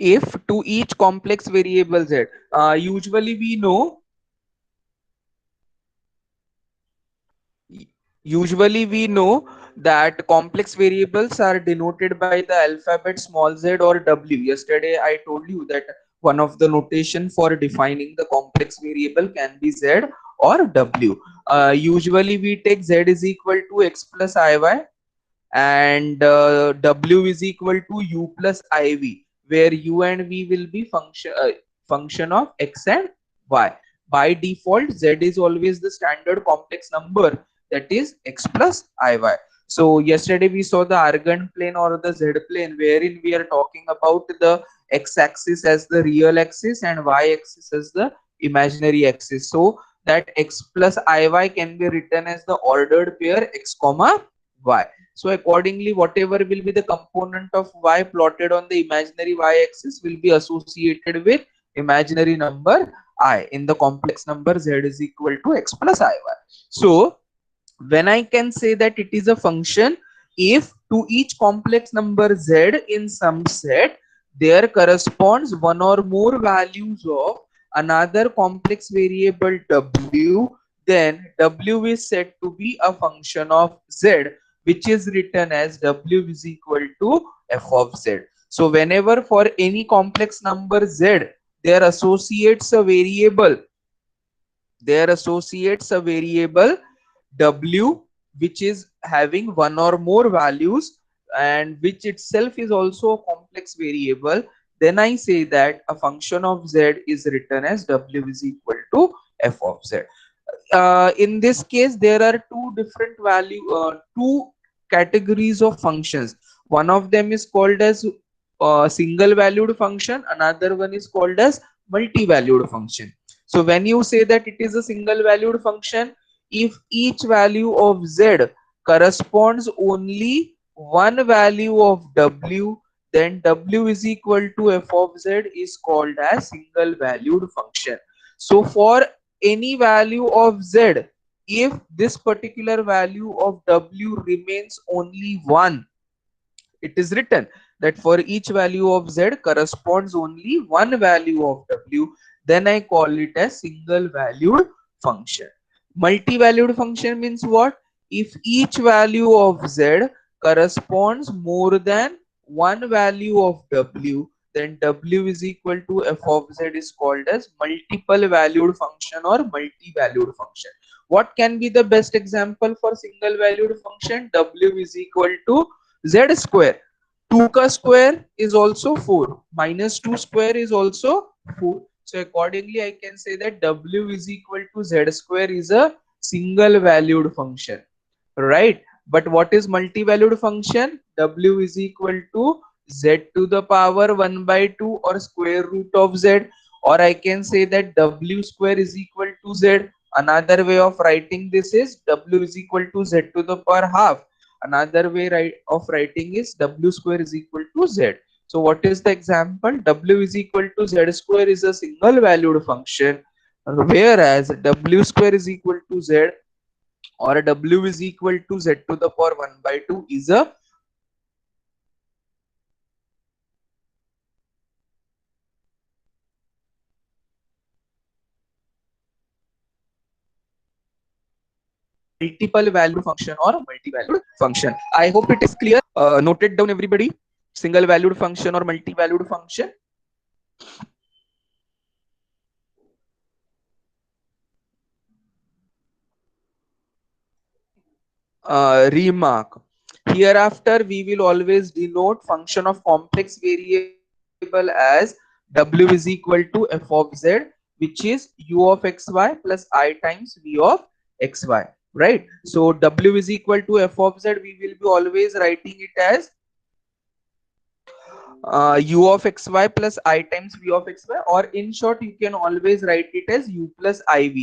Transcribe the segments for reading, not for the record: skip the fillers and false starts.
if to each complex variable z, usually we know, usually we know that complex variables are denoted by the alphabet small z or w. Yesterday I told you that one of the notation for defining the complex variable can be z or w. Usually we take z is equal to x plus iy, and w is equal to u plus iv, where u and v will be function of x and y. By default z is always the standard complex number, that is x plus iy. So yesterday we saw the argand plane or the z plane, wherein we are talking about the x axis as the real axis and y axis as the imaginary axis. So that x plus iy can be written as the ordered pair x comma y. So accordingly, whatever will be the component of y plotted on the imaginary y-axis will be associated with imaginary number I in the complex number z is equal to x plus iy. So when I can say that it is a function, if to each complex number z in some set there corresponds one or more values of another complex variable w, then w is said to be a function of z, which is written as w is equal to f of z. So whenever for any complex number z there associates a variable, w, which is having one or more values and which itself is also a complex variable, then I say that a function of z is written as w is equal to f of z. In this case there are two categories of functions. One of them is called as single valued function, another one is called as multi-valued function. So when you say that it is a single valued function, if each value of z corresponds only one value of w, then w is equal to f of z is called as single valued function. So for any value of z, if this particular value of w remains only 1, it is written that for each value of z corresponds only one value of w, then I call it as single valued function. Multi-valued function means what? If each value of z corresponds more than one value of w, then w is equal to f of z is called as multiple valued function or multi-valued function. What can be the best example for single valued function? W is equal to z square. 2 ka square is also 4, minus 2 square is also 4. So accordingly I can say that w is equal to z square is a single valued function, right? But what is multi-valued function? W is equal to z to the power 1 by 2 or square root of z, or I can say that w square is equal to z. Another way of writing this is w is equal to z to the power half. Another way of writing is w square is equal to z. So what is the example? W is equal to z square is a single valued function, whereas w square is equal to z or w is equal to z to the power 1 by 2 is a multiple valued function or multi-valued function. I hope it is clear. Note it down everybody. Single valued function or multi-valued function. Remark. Hereafter, we will always denote function of complex variable as w is equal to f of z, which is u of xy plus I times v of xy. Right? So w is equal to f of z. We will be always writing it as u of xy plus I times v of xy, or in short you can always write it as u plus iv,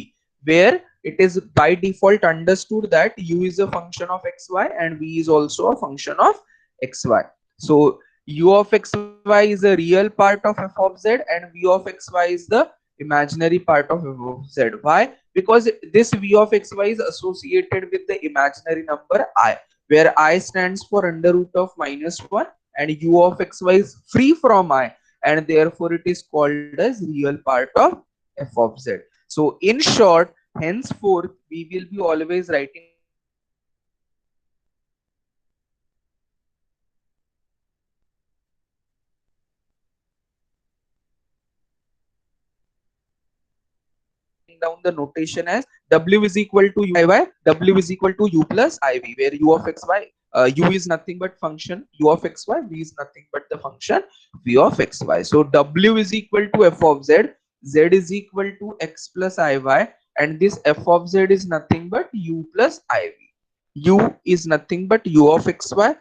where it is by default understood that u is a function of xy and v is also a function of xy. So u of xy is a real part of f of z and v of xy is the imaginary part of f of z. Why? Because this v of xy is associated with the imaginary number I, where I stands for under root of minus 1 and u of xy is free from I. and therefore it is called as real part of f of z. So in short, henceforth we will be always writing down the notation as w is equal to f of z divided by w is equal to w is equal to u plus iv, where u of xy, u is nothing but function u of xy, v is nothing but the function v of xy. So w is equal to f of z, z is equal to x plus iy, and this f of z is nothing but u plus iv. U is nothing but u of xy,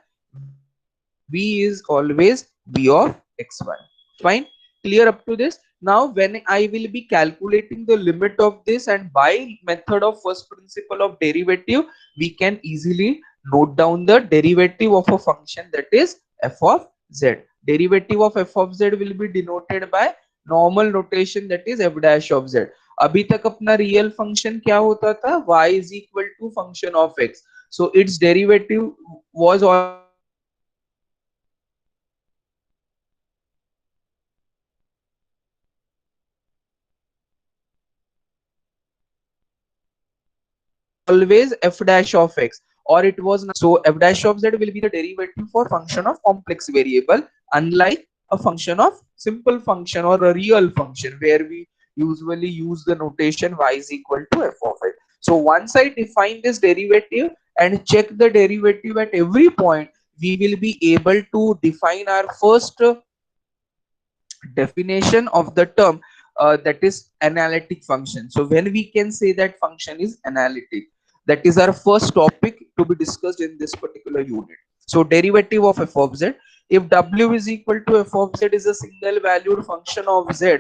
v is always v of xy. Fine, clear up to this. Now when I will be calculating the limit of this, and by method of first principle of derivative, we can easily note down the derivative of a function, that is f of z. Derivative of f of z will be denoted by normal notation, that is f dash of z. अभी तक अपना real function क्या होता था, y is equal to function of x, so its derivative was always f dash of x. So whenever we will be calculating the derivative of a function, we will be always writing down the derivative of a function of x, so it was always f dash of x, or it was not. So f dash of z will be the derivative for function of complex variable, unlike a function of simple function or a real function, where we usually use the notation y is equal to f of x. So once I define this derivative and check the derivative at every point, we will be able to define our first definition of the term, that is analytic function. So when we can say that function is analytic, that is our first topic to be discussed in this particular unit. So derivative of f of z, if w is equal to f of z is a single valued function of z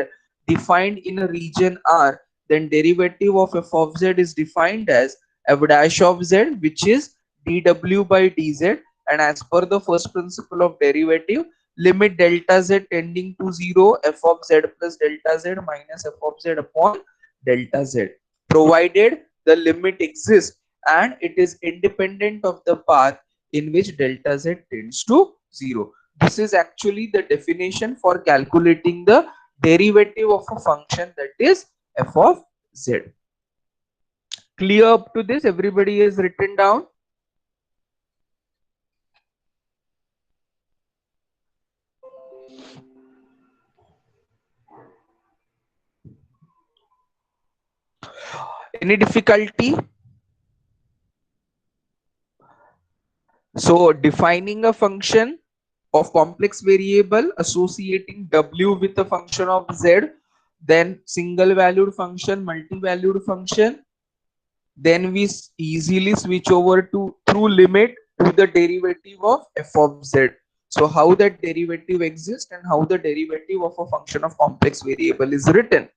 defined in a region R, then derivative of f of z is defined as f dash of z, which is dw by dz, and as per the first principle of derivative, limit delta z tending to 0 f of z plus delta z minus f of z upon delta z, provided the limit exists and it is independent of the path in which delta z tends to 0. This is actually the definition for calculating the derivative of a function, that is f of z. Clear up to this? Everybody is written down? Any difficulty? So defining a function of complex variable associating w with a function of z, then single valued function, multi-valued function, then we easily switch over to through limit to the derivative of f of z. So how that derivative exists and how the derivative of a function of complex variable is written.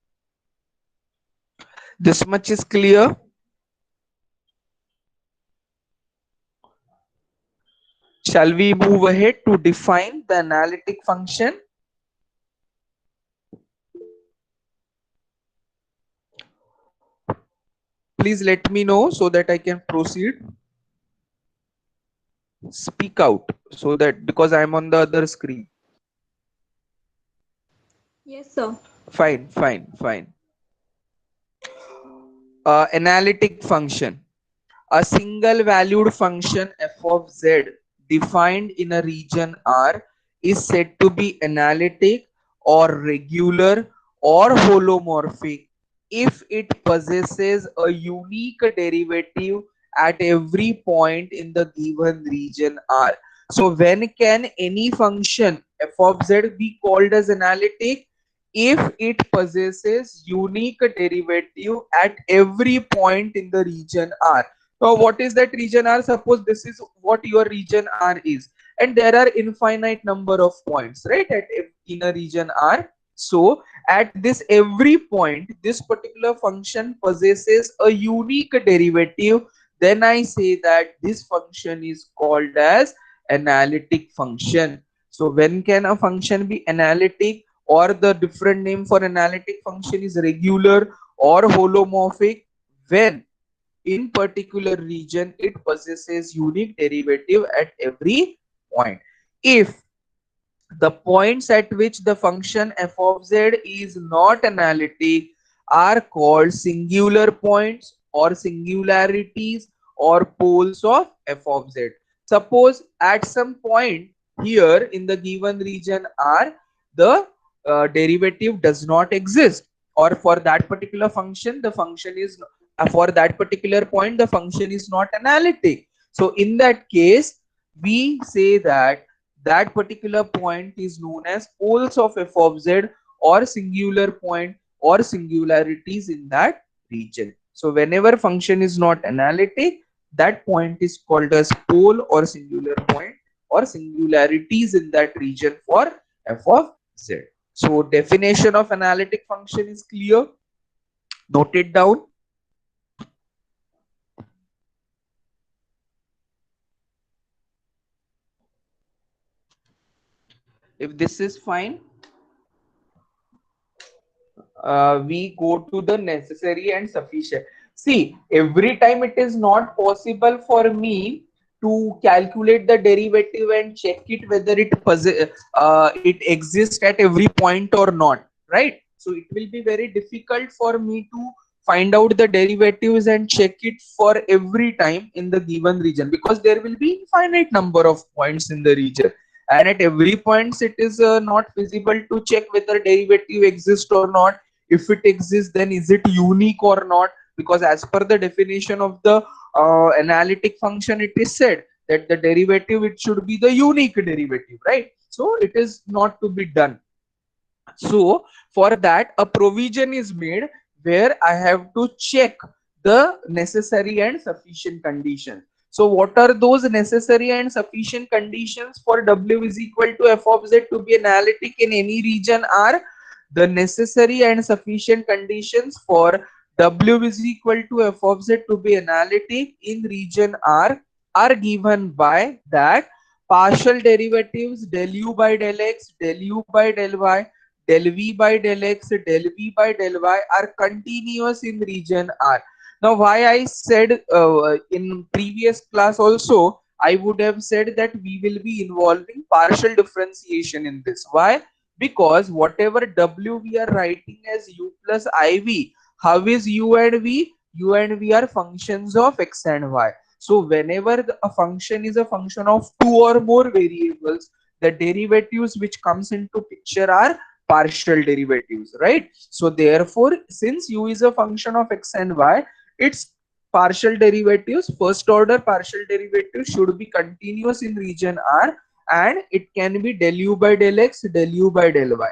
This much is clear. Shall we move ahead to define the analytic function? Please let me know so that I can proceed. Speak out so that, because I'm on the other screen. Yes, sir. Fine, fine, fine. Analytic function. A single valued function f of z defined in a region R is said to be analytic or regular or holomorphic if it possesses a unique derivative at every point in the given region R. So when can any function f of z be called as analytic? If it possesses unique derivative at every point in the region R. So what is that region R? Suppose this is what your region R is, and there are infinite number of points, right, at in a region R. So at this every point, this particular function possesses a unique derivative. Then I say that this function is called as analytic function. So when can a function be analytic? Or the different name for analytic function is regular or holomorphic, when in particular region it possesses unique derivative at every point. If The points at which the function f of z is not analytic are called singular points or singularities or poles of f of z. Suppose at some point here in the given region R, the derivative does not exist, or for that particular function, the function is for that particular point, the function is not analytic. So in that case, we say that that particular point is known as poles of f of z or singular point or singularities in that region. So whenever function is not analytic, that point is called as pole or singular point or singularities in that region for f of z. So definition of analytic function is clear. Note it down. If this is fine, we go to the necessary and sufficient. See, every time it is not possible for me to calculate the derivative and check it whether it exists at every point or not, right? So it will be very difficult for me to find out the derivatives and check it for every time in the given region, because there will be infinite number of points in the region, and at every points it is not feasible to check whether derivative exists or not. If it exists, then is it unique or not? Because as per the definition of the analytic function, it is said that the derivative, it should be the unique derivative, right? So it is not to be done. So for that, a provision is made where I have to check the necessary and sufficient conditions. So what are those necessary and sufficient conditions for W is equal to f of z to be analytic in any region are? The necessary and sufficient conditions for W is equal to f of z to be analytic in region R are given by that partial derivatives del u by del x, del u by del y, del v by del x, del v by del y are continuous in region R. Now, why I said in previous class also, I would have said that we will be involving partial differentiation in this. Why? Because whatever W we are writing as u plus iv, how is u and v? U and v are functions of x and y. So whenever a function is a function of two or more variables, the derivatives which comes into picture are partial derivatives, right? So therefore, since u is a function of x and y, its partial derivatives, first order partial derivatives should be continuous in region R, and it can be del u by del x, del u by del y.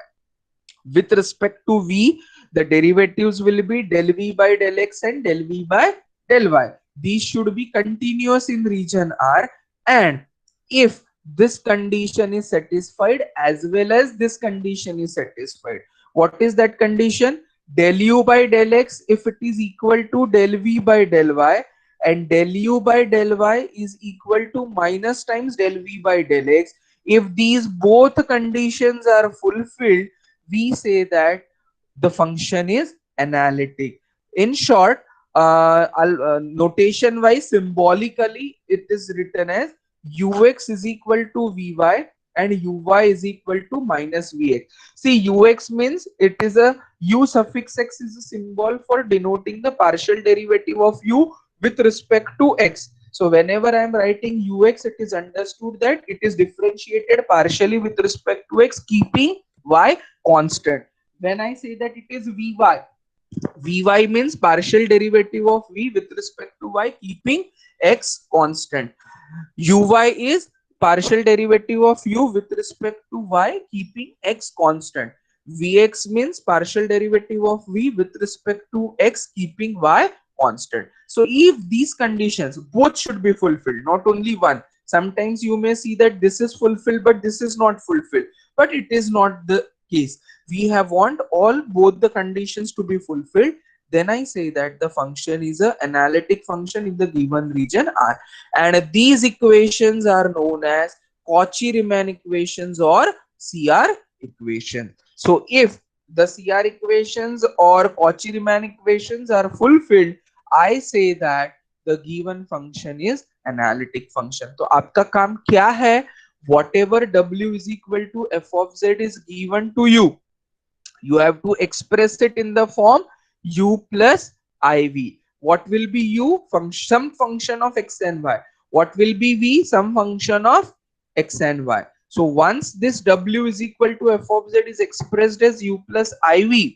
With respect to v, the derivatives will be del v by del x and del v by del y. These should be continuous in region R, and if this condition is satisfied as well as this condition is satisfied. What is that condition? Del u by del x, if it is equal to del v by del y, and del u by del y is equal to minus times del v by del x. If these both conditions are fulfilled, we say that the function is analytic. In short, notation wise, symbolically, it is written as ux is equal to vy and uy is equal to minus vx. See, ux means it is a u suffix x is a symbol for denoting the partial derivative of u with respect to x. So whenever I am writing ux, it is understood that it is differentiated partially with respect to x, keeping y constant. When I say that it is vy, vy means partial derivative of v with respect to y, keeping x constant. Uy is partial derivative of u with respect to y, keeping x constant. Vx means partial derivative of v with respect to x, keeping y constant. So if these conditions both should be fulfilled, not only one. Sometimes you may see that this is fulfilled but this is not fulfilled, but it is not the case. We have want all both the conditions to be fulfilled. Then I say that the function is a analytic function in the given region R, and these equations are known as Cauchy-Riemann equations or CR equation. So if the CR equations or Cauchy-Riemann equations are fulfilled, I say that the given function is analytic function. तो आपका काम क्या है? whatever w is equal to f of z is given to you have to express it in the form u plus iv. What will be u? Some function of x and y. What will be v? Some function of x and y. So once this w is equal to f of z is expressed as u plus iv,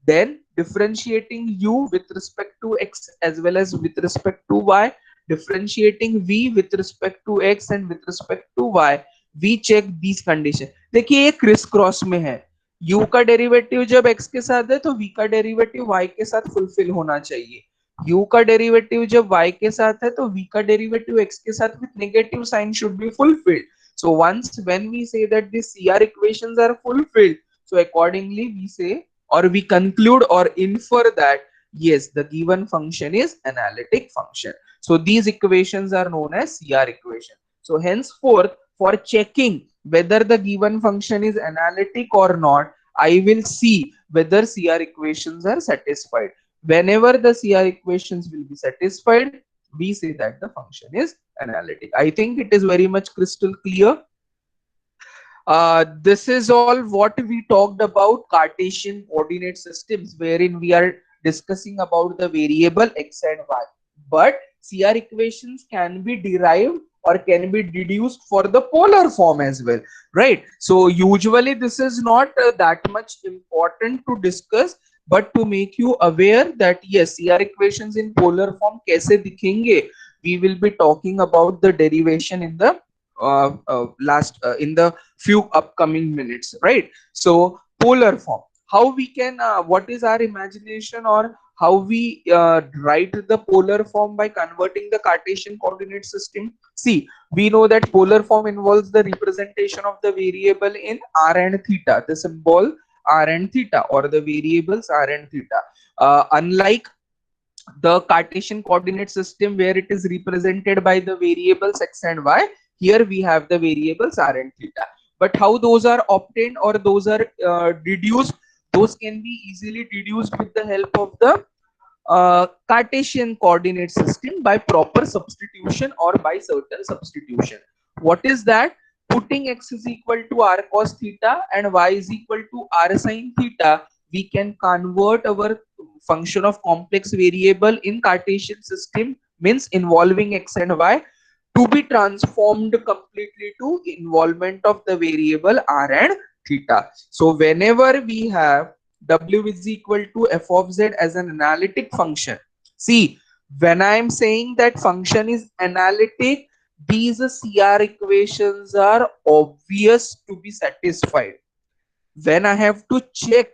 then differentiating u with respect to x as well as with respect to y, differentiating v with respect to x and with respect to y, we check these condition. देखिए ये criss cross में है, u का derivative जब x के साथ है तो v का डेरिवेटिव y के साथ फुलफिल होना चाहिए, u का डेरिवेटिव जब y के साथ है तो v का डेरिवेटिव x के साथ with negative sign should be fulfilled. So once when we say that these CR equations are fulfilled, so accordingly we say or we conclude or infer that yes, the given function is analytic function. So these equations are known as CR equation. So henceforth, for checking whether the given function is analytic or not, I will see whether CR equations are satisfied. Whenever the CR equations will be satisfied, we say that the function is analytic. I think it is very much crystal clear. This is all what we talked about Cartesian coordinate systems, wherein we are discussing about the variable x and y. But CR equations can be derived or can be deduced for the polar form as well, right? So usually this is not that much important to discuss, but to make you aware that yes, CR equations in polar form kaise dikhenge, we will be talking about the derivation in the last in the few upcoming minutes, right? So polar form, how we can what is our imagination or how we write the polar form by converting the Cartesian coordinate system. See, we know that polar form involves the representation of the variable in r and theta, the symbol r and theta, or the variables r and theta. Unlike the Cartesian coordinate system where it is represented by the variables x and y, here we have the variables r and theta. But how those are obtained or those are deduced, those can be easily deduced with the help of the Cartesian coordinate system by proper substitution or by certain substitution. What is that? Putting x is equal to r cos theta and y is equal to r sin theta, we can convert our function of complex variable in Cartesian system, means involving x and y, to be transformed completely to involvement of the variable r and theta. So whenever we have w is equal to f of z as an analytic function, see, when I am saying that function is analytic, these CR equations are obvious to be satisfied. When I have to check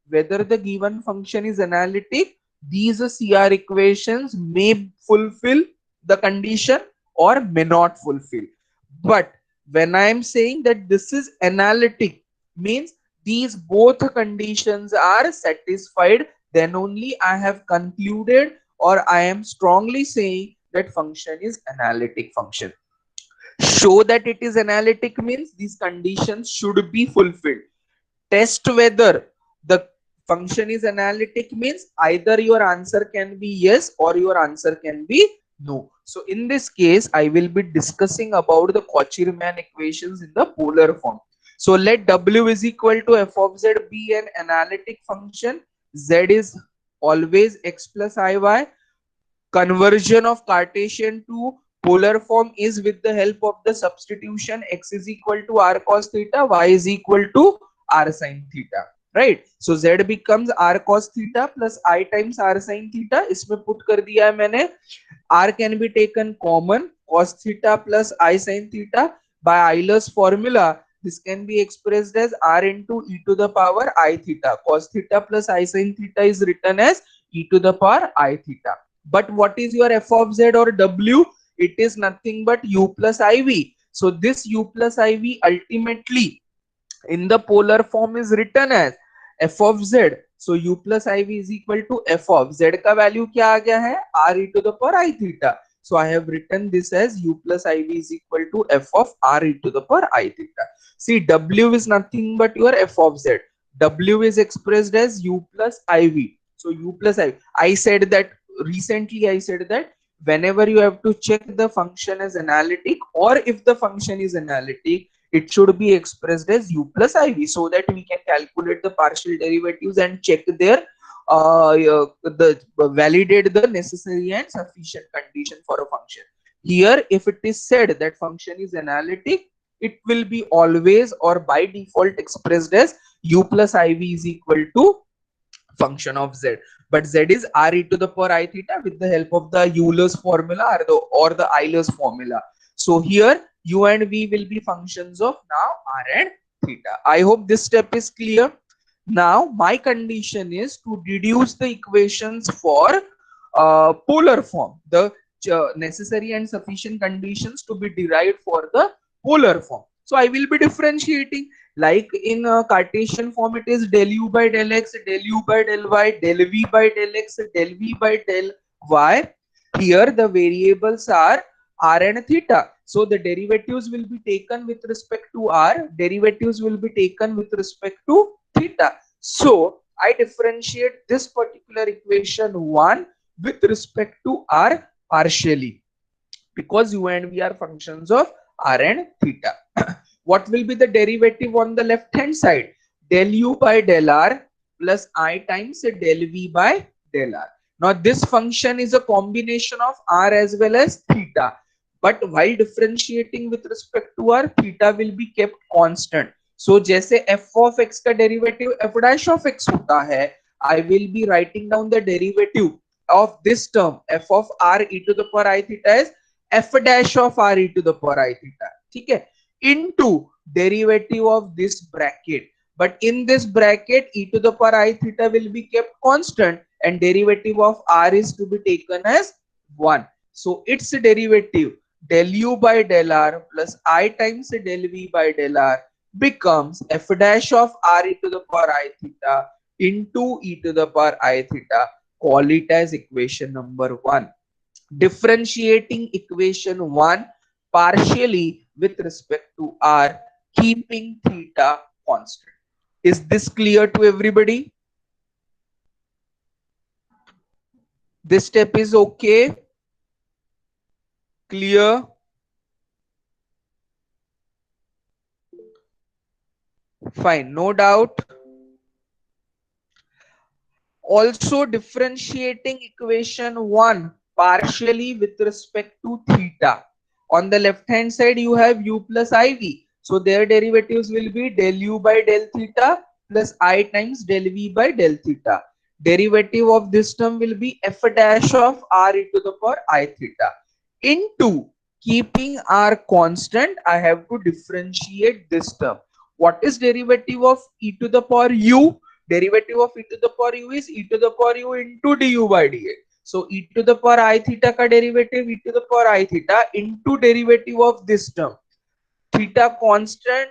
whether the given function is analytic, these CR equations may fulfill the condition or may not fulfill. But when I am saying that this is analytic, means these both conditions are satisfied, then only I have concluded or I am strongly saying that function is analytic function. Show that it is analytic means these conditions should be fulfilled. Test whether the function is analytic means either your answer can be yes or your answer can be no. So in this case, I will be discussing about the Cauchy-Riemann equations in the polar form. So let w is equal to f of z be an analytic function. Z is always x plus iy. Conversion of Cartesian to polar form is with the help of the substitution x is equal to r cos theta, y is equal to r sin theta, right? So z becomes r cos theta plus I times r sin theta. इसमें put कर दिया है मैंने. R can be taken common, cos theta plus I sin theta. By Euler's formula, this can be expressed as r into e to the power I theta. Cos theta plus I sin theta is written as e to the power I theta. But what is your f of z or w? It is nothing but u plus iv. So this u plus iv ultimately in the polar form is written as f of z. So u plus iv is equal to f of z का value क्या आ गया है? R e to the power I theta. So I have written this as u plus iv is equal to f of r e to the power I theta. See, w is nothing but your f of z. W is expressed as u plus iv. So u plus iv. I said that recently, I said that whenever you have to check the function as analytic, or if the function is analytic, it should be expressed as u plus iv, so that we can calculate the partial derivatives and check their the validate the necessary and sufficient condition for a function. Here, if it is said that function is analytic, it will be always or by default expressed as u plus iv is equal to function of z. But z is r e to the power I theta with the help of the Euler's formula or the Euler's formula. So here u and v will be functions of now r and theta. I hope this step is clear. Now my condition is to deduce the equations for polar form, the necessary and sufficient conditions to be derived for the polar form. So I will be differentiating, like in Cartesian form it is del u by del x, del u by del y, del v by del x, del v by del y. Here the variables are r and theta. So the derivatives will be taken with respect to r, derivatives will be taken with respect to theta. So I differentiate this particular equation 1 with respect to r partially, because u and v are functions of r and theta. What will be the derivative on the left hand side? Del u by del r plus I times del v by del r. Now this function is a combination of r as well as theta, but while differentiating with respect to r, theta will be kept constant. So जैसे f of x का derivative f dash of x होता है, I will be writing down the derivative of this term f of r e to the power I theta is f dash of r e to the power I theta, ठीक है, into derivative of this bracket. But in this bracket, e to the power I theta will be kept constant and derivative of r is to be taken as 1. So its derivative del u by del r plus I times del v by del r becomes f dash of r e to the power I theta into e to the power I theta. Call it as equation number 1. Differentiating equation 1 partially with respect to r, keeping theta constant. Is this clear to everybody? This step is okay? Clear? Fine, no doubt. Also differentiating equation 1 partially with respect to theta. On the left hand side you have u plus iv. So their derivatives will be del u by del theta plus I times del v by del theta. Derivative of this term will be f dash of r e to the power I theta into, keeping r constant, I have to differentiate this term. What is derivative of e to the power u? Derivative of e to the power u is e to the power u into du by dx. So e to the power I theta ka derivative e to the power I theta into derivative of this term. Theta constant,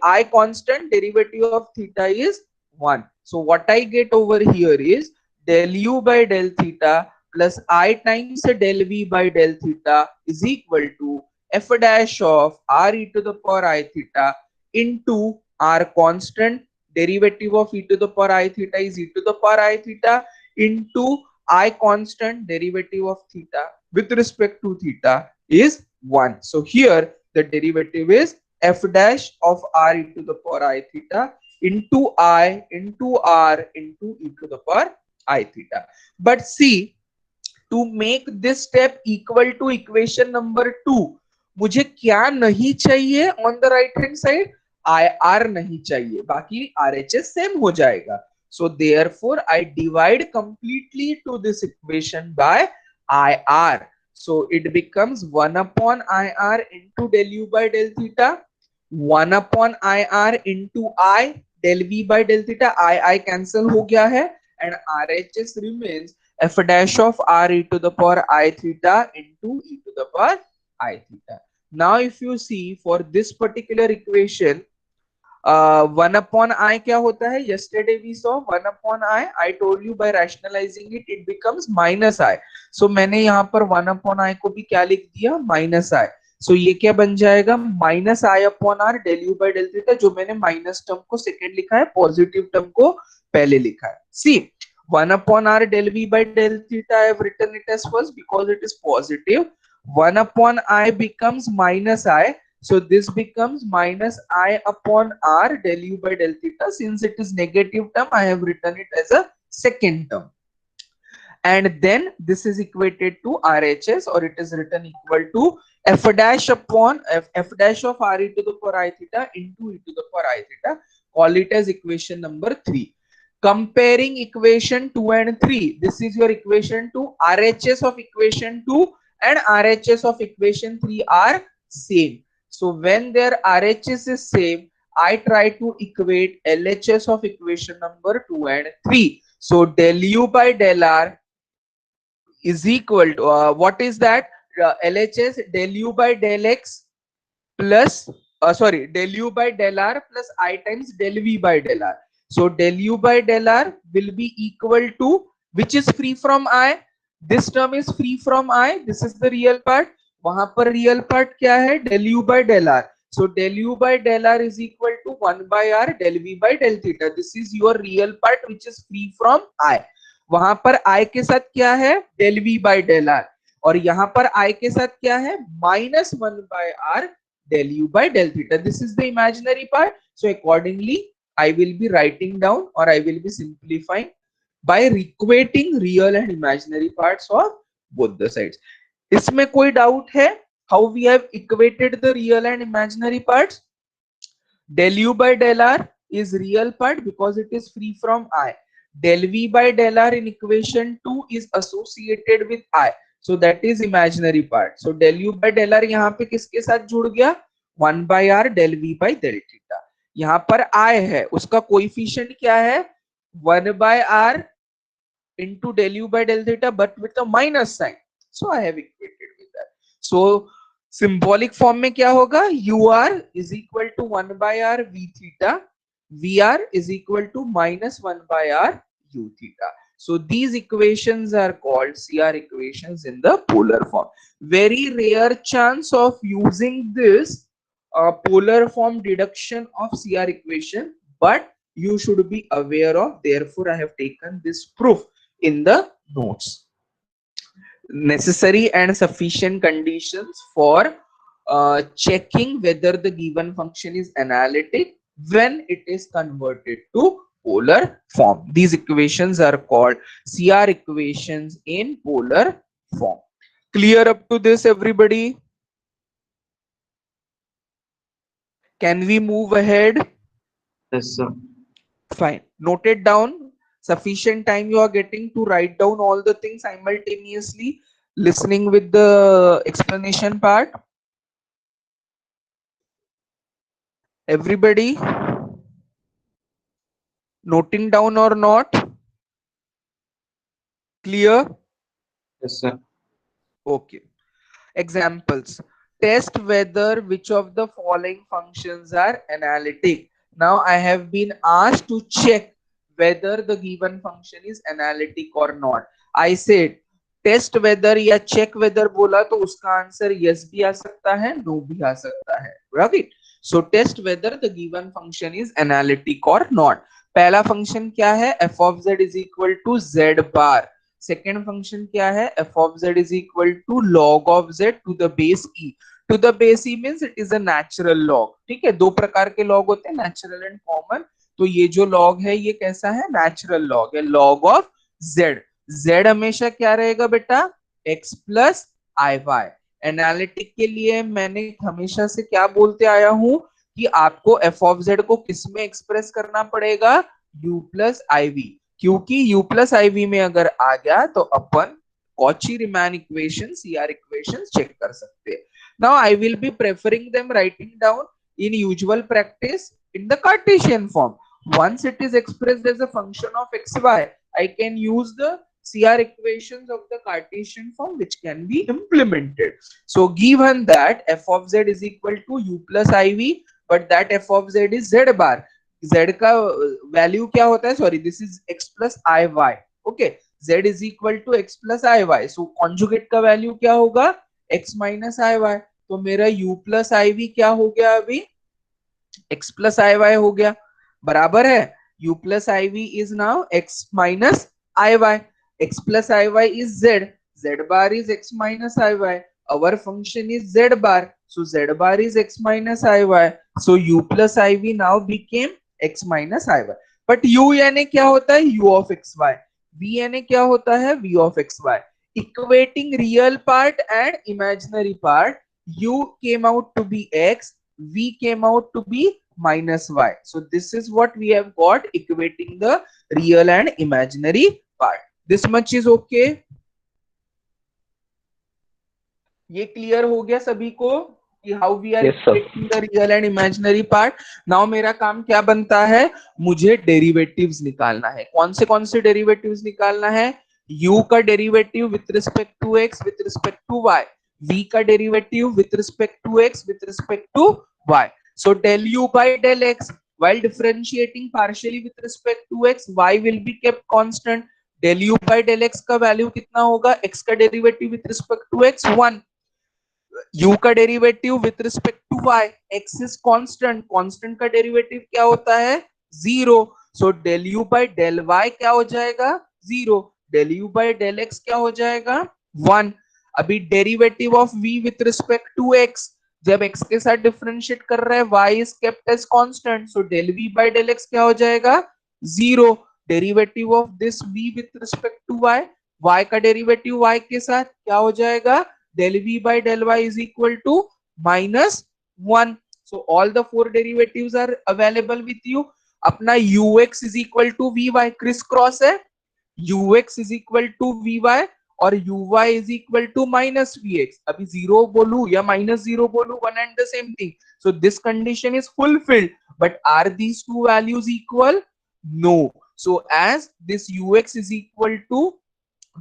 I constant, derivative of theta is 1. So what I get over here is del u by del theta plus I times del v by del theta is equal to f dash of r e to the power I theta into r constant, derivative of e to the power I theta is e to the power I theta into I constant, derivative of theta with respect to theta is 1. So here the derivative is f dash of r e to the power I theta into I into r into e to the power I theta. But see, to make this step equal to equation number 2, मुझे क्या नहीं चाहिए on the right hand side? IR नहीं चाहिए, बाकी RHS same हो जाएगा. So therefore I divide completely to this equation by IR. So it becomes 1 upon IR into del u by del theta, 1 upon IR into I del v by del theta. I cancel हो गया है and RHS remains f dash of r e to the power I theta into e to the power I theta. Now if you see for this particular equation, 1 upon I क्या होता है? Yesterday we saw 1 upon I told you by rationalizing it becomes minus I. So मैंने यहाँ पर 1 upon I को भी क्या लिख दिया? minus I. So ये क्या बन जाएगा? minus I upon R del u by del theta, जो मैंने माइनस टर्म को सेकेंड लिखा है, पॉजिटिव टर्म को पहले लिखा है. See, 1 upon r del v by del theta, I have written it as first because it is positive. 1 upon I becomes minus I. So this becomes minus I upon r del u by del theta. Since it is negative term, I have written it as a second term. And then this is equated to RHS, or it is written equal to f dash upon f dash of r e to the power I theta into e to the power I theta. Call it as equation number 3. Comparing equation 2 and 3, this is your equation 2. RHS of equation 2 and RHS of equation 3 are same. So when their RHS is same, I try to equate LHS of equation number 2 and 3. So del u by del r is equal to what is that? LHS del u by del x plus sorry, del u by del r plus I times del v by del r. So del u by del r will be equal to, which is free from I, this term is free from I, this is the real part. वहां पर real part क्या है? del u by del r. So del u by del r is equal to 1 by r del v by del theta. This is your real part which is free from I. वहां पर I के साथ क्या है? del v by del r. और यहाँ पर I के साथ क्या है? minus 1 by r del u by del theta. This is the imaginary part. So accordingly, I will be writing down, or I will be simplifying by equating real and imaginary parts of both the sides. इसमें कोई doubt है? How we have equated the real and imaginary parts? Del u by del r is real part because it is free from I. Del v by del r in equation 2 is associated with I. So that is imaginary part. So del u by del r यहाँ पे किसके साथ जुड़ गया? 1 by r del v by del theta. यहाँ पर I है, उसका कोएफिशिएंट क्या है? 1 by r into del u by del theta, but with a minus sign. So I have equated with that. So symbolic form में क्या होगा? ur is equal to 1 by r v theta, vr is equal to minus 1 by r u theta. So these equations are called CR equations in the polar form. Very rare chance of using this polar form deduction of CR equation, but you should be aware of. Therefore, I have taken this proof in the notes. Necessary and sufficient conditions for checking whether the given function is analytic when it is converted to polar form. These equations are called CR equations in polar form. Clear up to this, everybody? Can we move ahead? Yes, sir. Fine. Note it down. Sufficient time you are getting to write down all the things simultaneously, listening with the explanation part. Everybody noting down or not? Clear? Yes, sir. Okay. Examples. Test whether which of the following functions are analytic. Now I have been asked to check whether the given function is analytic or not. I said test whether या check whether बोला तो उसका answer yes भी आ सकता है, no भी आ सकता है, right? So test whether the given function is analytic or not. पहला फंक्शन क्या है? f of z is equal to z bar. Second function क्या है? f of z is equal to log of z to the base e. To the base e means it is a natural log. ठीक है, दो प्रकार के log होते हैं, natural and common. तो ये जो log है ये कैसा है? natural log है, log of z. z हमेशा क्या रहेगा बेटा? x plus iy. एनालिटिक के लिए मैंने हमेशा से क्या बोलते आया हूं कि आपको f of z को किस में एक्सप्रेस करना पड़ेगा? u plus iv. क्योंकि u प्लस IV में अगर आ गया तो अपन Cauchy Riemann equation CR equation check कर सकते हैं. Now I will be preferring them writing down in usual practice in the Cartesian form. Once it is expressed as a function of xy, I can use the CR equations of the Cartesian form which can be implemented. So given that f of z is equal to u plus iv, but that f of z is z bar. Z का value क्या होता है? Sorry, this is x plus I Y. Okay, z is equal to x plus I Y. So conjugate का value क्या होगा? x minus I Y. तो मेरा u plus I we क्या हो गया? अभी x प्लस आई वाई हो गया. बराबर है u plus I V is now x minus iy. X plus iy is z. Z bar is x minus iy. Our function is z bar. So z bar is x minus iy. So u plus iv now became x minus iy. But u यानी क्या होता है? u of xy. v यानी क्या होता है? v of xy. Equating real part and imaginary part, u came out to be x, v came out to be minus y. So this is what we have got equating the real and imaginary part. This much is okay. ये clear हो गया सभी को कि how we are Yes, sir. Equating the real and imaginary part. Now मेरा काम क्या बनता है? मुझे डेरिवेटिव्स निकालना है. कौन से डेरिवेटिव्स निकालना है? u का derivative with respect to x with respect to y, v का derivative with respect to x with respect to y. So del u by del x, while differentiating partially with respect to x, y will be kept constant. Del u by del x का value कितना होगा? x का derivative with respect to x 1, u का derivative with respect to y, x is constant, constant का derivative क्या होता है? 0. So del u by del y क्या हो जाएगा? 0. Del u by del x क्या हो जाएगा? 1. अभी derivative of v with respect to x, जब x के साथ डिफरेंशिएट कर रहे हैं y is kept as constant, so del v by del x क्या हो जाएगा? 0. Derivative of this v with respect to y, y का डेरिवेटिव y के साथ क्या हो जाएगा? del v by del y is equal to minus 1. So all the four derivatives are available with you. अपना ux is equal to vy, criss cross है. ux is equal to vy और uy is equal to minus vx. अभी zero बोलू या minus zero बोलू, one and the same thing. So this condition is fulfilled. But are these two values equal? No. So as this ux is equal to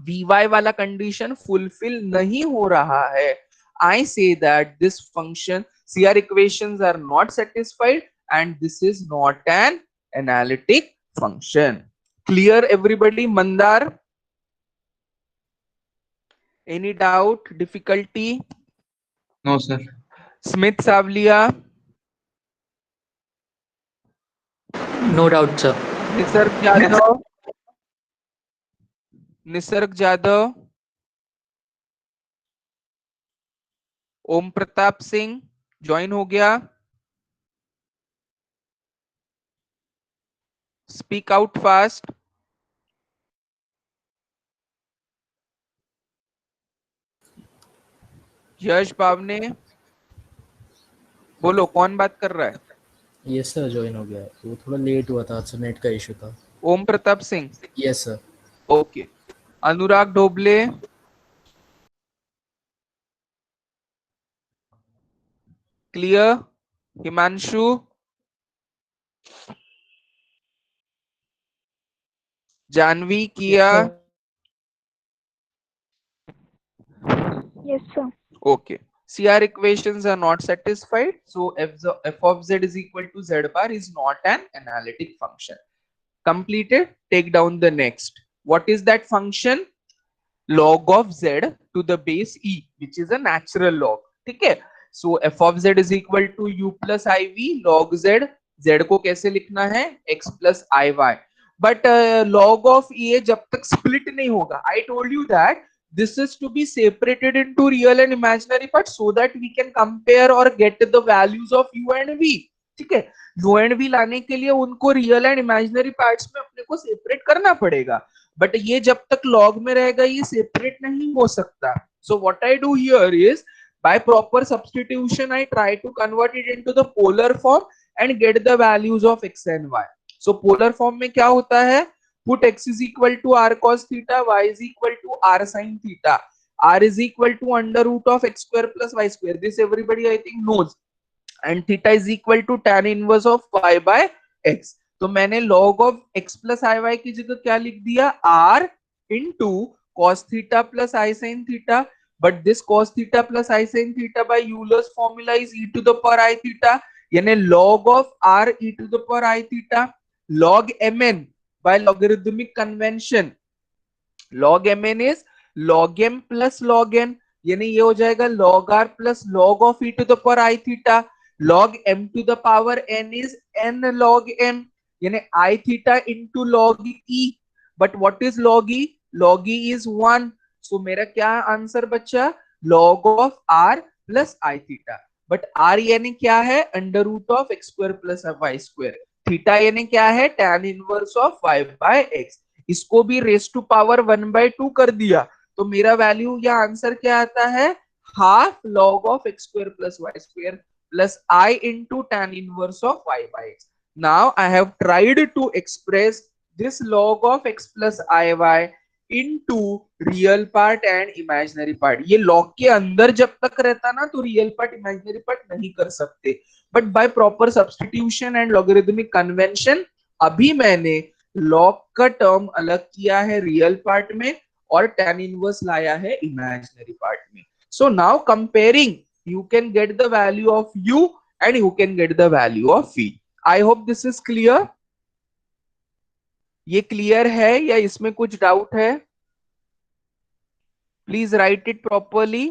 vy वाला condition fulfil नहीं हो रहा है, I say that this function CR equations are not satisfied and this is not an analytic function. Clear everybody? Mandar, any doubt, difficulty? No, sir. Smith Savlia, No doubt, sir. Nisarg Jadhav, Nisarg Jadhav, Om Pratap Singh join हो गया. Speak out fast. Yash Bawane, बोलो कौन बात कर रहा है? Yes sir, join हो गया है. वो थोड़ा लेट हुआ था, अच्छा नेट का इशू था. Om Pratap Singh. Yes sir. Okay. Anurag Dhoble, clear. Himanshu, Janvi, किया. Yes, sir. Okay. CR equations are not satisfied, so f of z is equal to z bar is not an analytic function. Completed. Take down the next. What is that function? Log of z to the base e, which is a natural log. ठीक है. So f of z is equal to u plus iv log z. Z को कैसे लिखना है? x plus iy. But log of e जब तक split नहीं होगा, I told you that this is to be separated into real and imaginary parts so that we can compare or get the values of u and v. ठीक है. u and v लाने के लिए उनको real and imaginary parts में अपने को separate करना पड़ेगा. बट ये जब तक लॉग में रहेगा ये सेपरेट नहीं हो सकता. So what I do here is by proper substitution I try to convert it into the polar form and get the values of x and y. So polar form में क्या होता है? Put x is equal to r cos theta, y is equal to r sin theta, r is equal to under root of x square plus y square. This everybody I think knows. And theta is equal to tan inverse of y by x. तो मैंने log of x plus iy की जगह क्या लिख दिया? r into cos theta plus I sin theta. But this cos theta plus I sin theta by Euler's formula is e to the power I theta. यानी log of r e to the power I theta. Log mn by logarithmic convention. Log mn is log m plus log n. यानी ये हो जाएगा log r plus log of e to the power I theta. Log m to the power n is n log m. यानी I theta into log e. But what is log e? log e is 1. So मेरा क्या answer बचा? log of r plus I theta. But r यानी क्या है? Under root of x square plus y square. Theta यानी क्या है? tan inverse of y by x. इसको भी रेस टू पावर 1/2 कर दिया, तो मेरा वैल्यू या आंसर क्या आता है? Half log of x square plus y square plus I into tan inverse of y by x. Now I have tried to express this log of x plus iy into real part and imaginary part. ये log के अंदर जब तक रहता ना तो real part imaginary part नहीं कर सकते, but by proper substitution and logarithmic convention अभी मैंने log का टर्म अलग किया है real part में और tan inverse लाया है imaginary part में. So now comparing, you can get the value of u and you can get the value of v. I hope this is clear. ये क्लियर है या इसमें कुछ डाउट है? Please right it properly.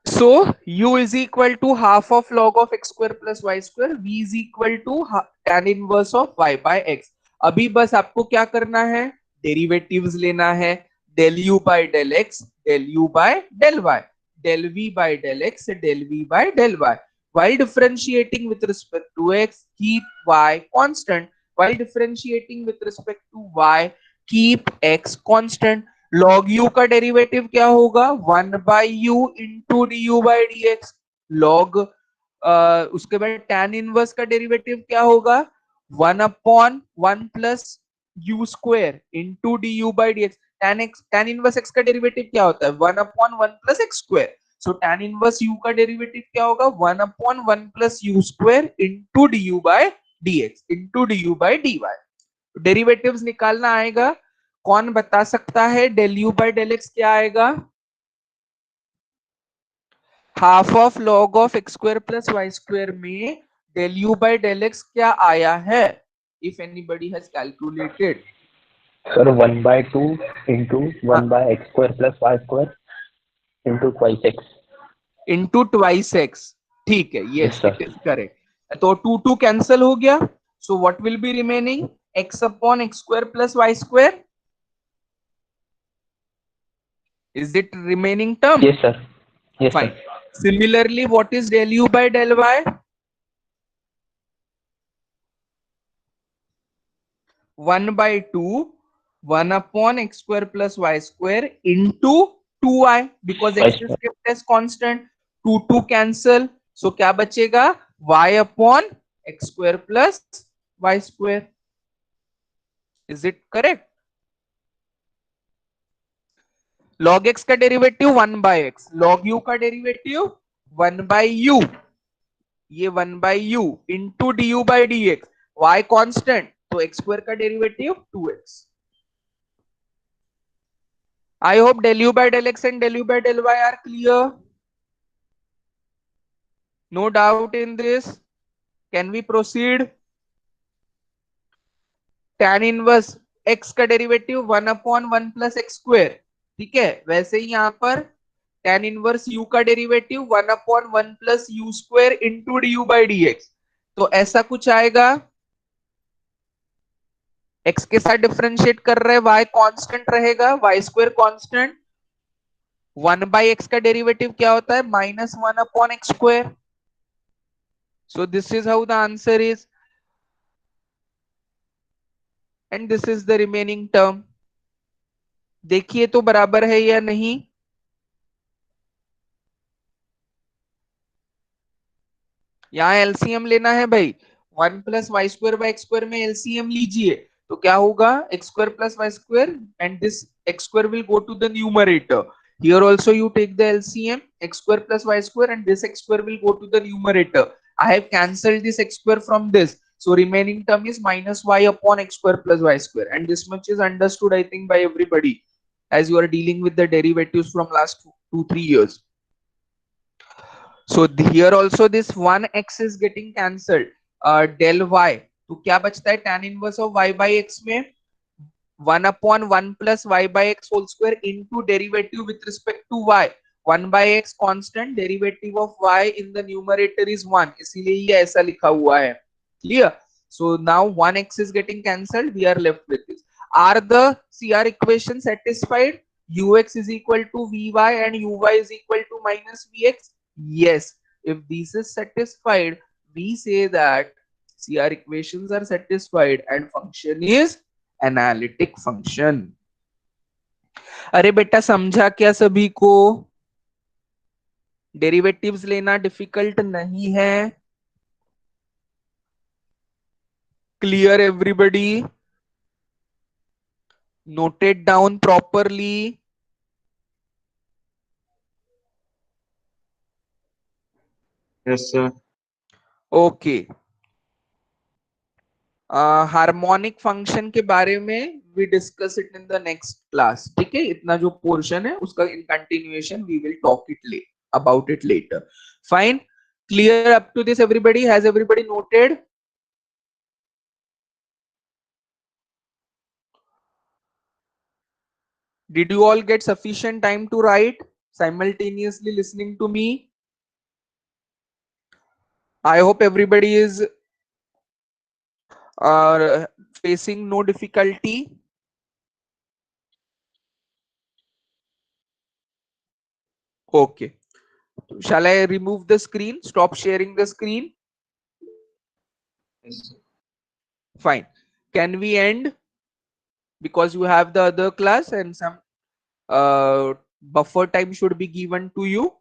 So u is equal to half of log of x square plus y square. V is equal to tan inverse of y by x. अभी बस आपको क्या करना है? डेरिवेटिव्स लेना है. del u by del x, del u by del y, del v by del x, del v by del y. While differentiating with respect to x, keep y constant. While differentiating with respect to y, keep x constant. log u का derivative क्या होगा? 1 by u into du by dx. log उसके बाद tan inverse का derivative क्या होगा? 1 upon 1 plus u square into du by dx. tan inverse x का derivative क्या होता है? 1 upon 1 plus x square. so tan inverse u का डेरिवेटिव क्या होगा? 1 upon 1 plus u square into du by dx into du by dy. Derivatives निकालना आएगा. कौन बता सकता है del u by del x क्या आएगा? Half of log of x square plus y square में del u by del x क्या आया है? If anybody has calculated. Sir 1/2 into 1 by x square plus y square into twice x. into twice x. ठीक है, Yes, yes, sir. it is correct. तो 2 cancel हो गया. so what will be remaining? x upon x square plus y square. Is it remaining term? Yes, sir. Yes, Fine. sir. Similarly, what is del u by del y? 1 by 2, 1 upon x square plus y square into 2y, because Y x is square. kept as constant. 2 cancel. So क्या बचेगा? y upon x square plus y square. Is it correct? log x का derivative 1 by x, log u का derivative 1 by u, ये 1 by u into du by dx. y constant, तो x square का derivative 2x. I hope del u by del x and del u by del y are clear. No doubt in this. Can we proceed? tan inverse x का derivative 1 upon 1 plus x square. ठीक है, वैसे ही यहां पर tan inverse u का derivative 1 upon 1 plus u square into du by dx. तो ऐसा कुछ आएगा. x के साथ डिफरेंशिएट कर रहे हैं, y कांस्टेंट रहेगा, y square constant. 1 by x का डेरिवेटिव क्या होता है? -1 upon x square. So this is how the answer is, and this is the remaining term. देखिए तो बराबर है या नहीं? यहाँ एलसीएम लेना है भाई. 1 plus y square by x square में एलसीएम लीजिए, तो क्या होगा? x square plus y square and this x square will go to the numerator. Here also you take the LCM, x square plus y square, and this x square will go to the numerator. I have cancelled this x square from this, so remaining term is minus y upon x square plus y square, and this much is understood, I think, by everybody, as you are dealing with the derivatives from last 2-3 years. So here also this 1x is getting cancelled. Del y, तो क्या बचता है? tan inverse of y by x में 1 upon 1 plus y by x whole square into derivative with respect to y. 1 by x constant, derivative of y in the numerator is 1, इसीलिए ये ऐसा लिखा हुआ है. Clear? So now 1x is getting cancelled, we are left with this. Are the CR equation satisfied? Ux is equal to Vy and Uy is equal to minus Vx? Yes. If this is satisfied, we say that CR equations are satisfied and function is analytic function. अरे बेटा समझा क्या सभी को? Derivatives लेना difficult नहीं है. Clear everybody? Noted down properly. Yes, sir. Okay. Harmonic function के बारे में we discuss it in the next class. ठीक है, इतना जो पोर्शन है उसका in continuation we will talk it about it later. Fine. Clear up to this everybody? Has everybody noted? Did you all get sufficient time to write simultaneously listening to me? I hope everybody is facing no difficulty. Okay. Shall I remove the screen? Stop sharing the screen? Yes, sir. Fine. Can we end? Because you have the other class and some buffer time should be given to you.